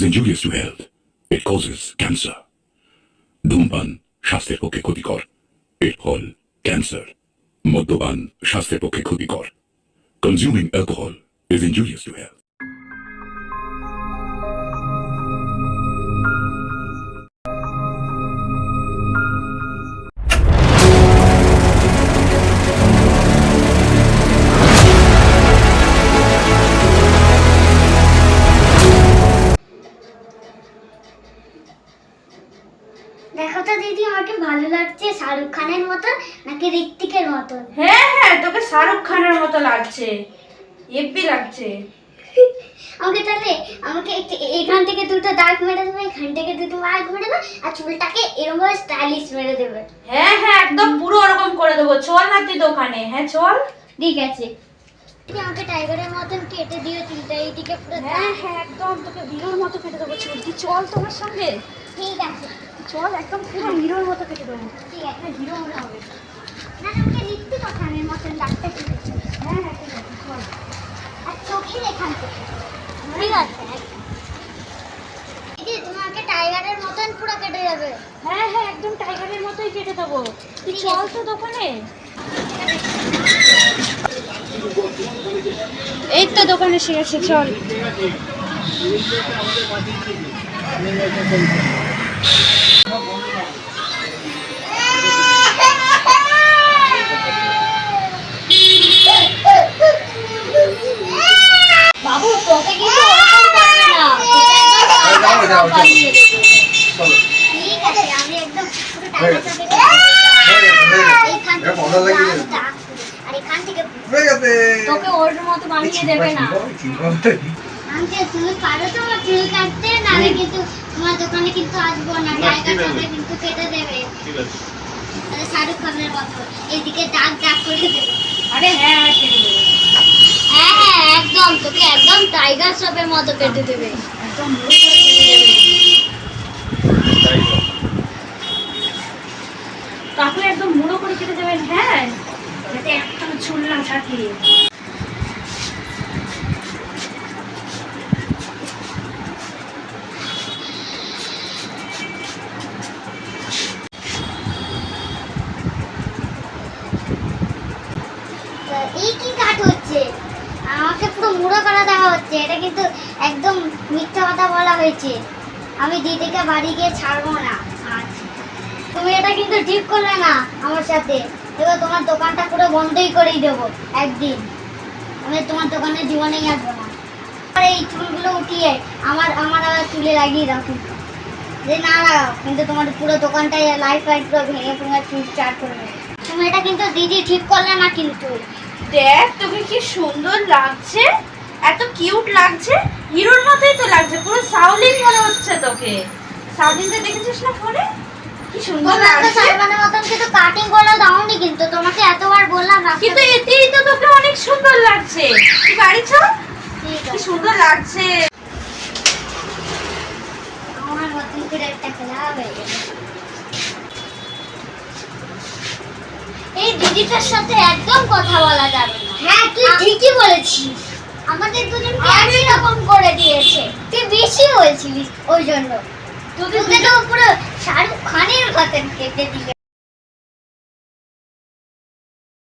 is injurious to health. It causes cancer. ধূমপান স্বাস্থ্যের পক্ষে ক্ষতিকর। এর ফল ক্যান্সার। মদ্যপান স্বাস্থ্যের পক্ষে ক্ষতিকর। Consuming alcohol is injurious to health. দেখো তো দিদি, আমাকে ভালো লাগছে শাহরুখ খানের মতন নাকি ঋত্বিকের মতন? হ্যাঁ হ্যাঁ, তোকে শাহরুখ খানের মতো লাগছে, হেব্বি লাগছে। আমাকে এখান থেকে দুটো দাগ মেরে দেবে, এখান থেকে দুটো দাগ মেরে দেবে, আর চুলটাকে এরকম স্টাইলিশ মেরে দেবে। হ্যাঁ হ্যাঁ, একদম পুরো ওরকম করে দেবো। চল না তুই দোকানে। হ্যাঁ চল। ঠিক আছে, আমাকে টাইগারের মতন কেটে দিও চুলটা, এইদিকে পুরো। হ্যাঁ হ্যাঁ, একদম তোকে হিরোর মতো কেটে দেবো চুল। তুই চল তোমার সঙ্গে। ঠিক আছে চল, একদম পুরো হিরোর মতো কেটে দেবো। ঠিক আছে, হিরো মনে হবে। না আমাকে ঋত্বিক খানের মতন দাগটা কেটে দিও। হ্যাঁ হ্যাঁ, ঠিক আছে চল। আর চোখের এখান থেকে। ঠিক আছে দিদি, তোমাকে টাইগারের মতন পুরো কেটে যাবে। হ্যাঁ হ্যাঁ, একদম টাইগারের মতোই কেটে দেবো। তুই চল তো দোকানে। এই তো দোকানে এসে গেছে, চল। বাবু, তোকে কিন্তু ওরকম করবে না। ঠিক আছে, আমি একদম পুরো টাইগার সাথে এইখান থেকে আর এখান থেকে তোকে ওর মতো বানিয়ে দেবে না। আঙ্কেল, তুমি পারো তো আমার চুল কাটতে? নাহলে কিন্তু তোমার দোকানে কিন্তু আসবো না। টাইগার সাথে কিন্তু কেটে দেবে। তাহলে শাহরুখ খানের মতো এইদিকে দাগ দাগ করে দেবে। আরে হ্যাঁ হ্যাঁ, কেটে দেবে। হ্যাঁ হ্যাঁ, একদম তোকে একদম টাইগার শ্রফের মতো কেটে দেবে। একদম মুড়ো করে কেটে দেবে। কাকু একদম মুড়ো করে কেটে দেবেন। হ্যাঁ, যাতে একদম চুল না থাকে। এই কি কাট হচ্ছে? আমাকে পুরো মুড়ো করা দেওয়া হচ্ছে। এটা কিন্তু একদম মিথ্যা কথা বলা হয়েছে। আমি দিদিকে বাড়ি গিয়ে ছাড়বো না। আচ্ছা, তুমি এটা কিন্তু ঠিক করলে না আমার সাথে। এবার তোমার দোকানটা পুরো বন্ধই করেই দেবো একদিন। আমি তোমার দোকানে জীবনেই আসবো না। আর এই চুলগুলো উঠিয়ে আমার আবার চুলে লাগিয়ে দাও কিন্তু। যে না লাগাও, কিন্তু তোমার পুরো দোকানটাই লাইফ পুরো ভেঙে ভেঙে চুল চার করবে। তুমি এটা কিন্তু দিদি ঠিক করলে না কিন্তু। দেখ তোকে কি সুন্দর লাগছে, এত কিউট লাগছে। হিরোর মতোই তো লাগছে, পুরো সাউলিন মনে হচ্ছে তোকে। সাউলিনকে দেখেছিস না ফোনে? কি সুন্দর লাগছে। সালমানের মতন কিন্তু কাটিং করে দাওনি, কিন্তু তোমাকে এতবার বললাম না। কিন্তু এতেই তো তোকে অনেক সুন্দর লাগছে। তুই বাড়ি চল, কি সুন্দর লাগছে। আমার মতন করে একটা খেলা হয়ে গেল। এই দিদিটার সাথে একদম কথা বলা যাবে না। হ্যাঁ, তুই ঠিকই বলেছিস। আমাদের দুজনকে একই রকম করে দিয়েছে। তুই বেশি বলছিলিস, ওই জন্য তোকে তো পুরো শাহরুখ খানের মতন কেটে দিলে।